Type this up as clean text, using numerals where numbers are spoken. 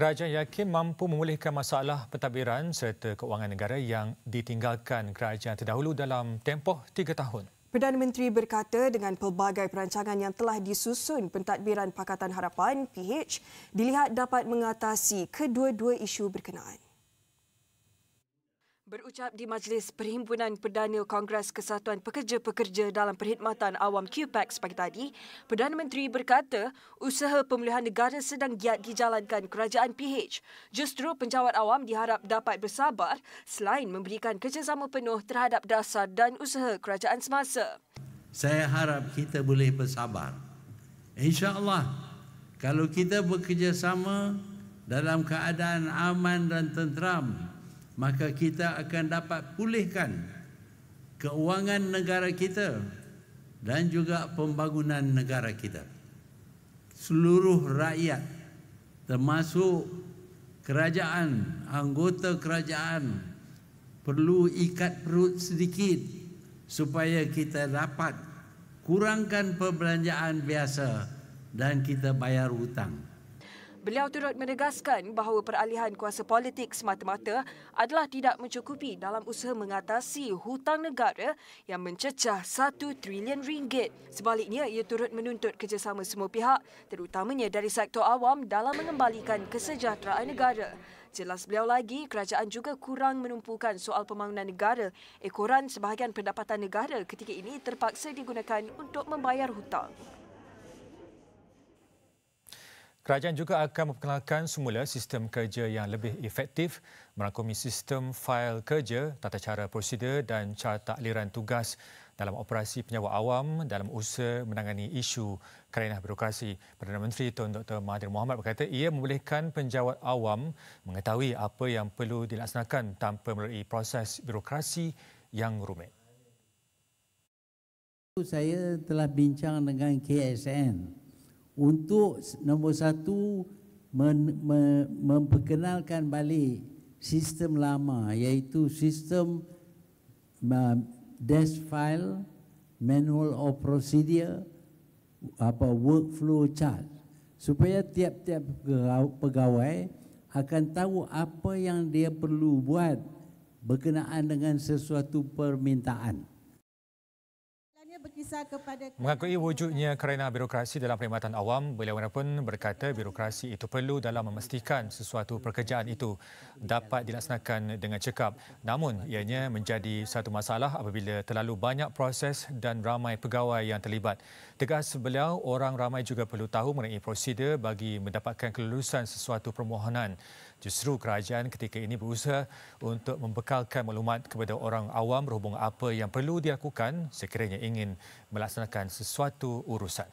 Kerajaan yakin mampu memulihkan masalah pentadbiran serta keuangan negara yang ditinggalkan kerajaan terdahulu dalam tempoh 3 tahun. Perdana Menteri berkata dengan pelbagai perancangan yang telah disusun Pentadbiran Pakatan Harapan (PH) dilihat dapat mengatasi kedua-dua isu berkenaan. Berucap di Majlis Perhimpunan Perdana Kongres Kesatuan Pekerja-Pekerja dalam Perkhidmatan Awam QPAX pagi tadi, Perdana Menteri berkata usaha pemulihan negara sedang giat dijalankan kerajaan PH. Justru penjawat awam diharap dapat bersabar selain memberikan kerjasama penuh terhadap dasar dan usaha kerajaan semasa. Saya harap kita boleh bersabar. InsyaAllah, kalau kita bekerjasama dalam keadaan aman dan tenteram, maka kita akan dapat pulihkan keuangan negara kita dan juga pembangunan negara kita. Seluruh rakyat, termasuk kerajaan, anggota kerajaan, perlu ikat perut sedikit supaya kita dapat kurangkan perbelanjaan biasa dan kita bayar hutang. Beliau turut menegaskan bahawa peralihan kuasa politik semata-mata adalah tidak mencukupi dalam usaha mengatasi hutang negara yang mencecah RM1 trilion. Sebaliknya, ia turut menuntut kerjasama semua pihak, terutamanya dari sektor awam dalam mengembalikan kesejahteraan negara. Jelas beliau lagi, kerajaan juga kurang menumpukan soal pembangunan negara. Ekoran sebahagian pendapatan negara ketika ini terpaksa digunakan untuk membayar hutang. Kerajaan juga akan memperkenalkan semula sistem kerja yang lebih efektif merangkumi sistem fail kerja, tata cara prosedur dan carta aliran tugas dalam operasi penyewa awam dalam usaha menangani isu kerenah birokrasi. Perdana Menteri Tun Dr. Mahathir Mohamad berkata ia membolehkan penjawat awam mengetahui apa yang perlu dilaksanakan tanpa melalui proses birokrasi yang rumit. Saya telah bincang dengan KSN untuk nombor satu memperkenalkan balik sistem lama, iaitu sistem desk file, manual of procedure, workflow chart, supaya tiap-tiap pegawai akan tahu apa yang dia perlu buat berkenaan dengan sesuatu permintaan. Mengakui wujudnya kerenah birokrasi dalam perkhidmatan awam, beliau pun berkata birokrasi itu perlu dalam memastikan sesuatu pekerjaan itu dapat dilaksanakan dengan cekap. Namun, ianya menjadi satu masalah apabila terlalu banyak proses dan ramai pegawai yang terlibat. Tegas beliau, orang ramai juga perlu tahu mengenai prosedur bagi mendapatkan kelulusan sesuatu permohonan. Justru kerajaan ketika ini berusaha untuk membekalkan maklumat kepada orang awam berhubung apa yang perlu dilakukan sekiranya ingin melaksanakan sesuatu urusan.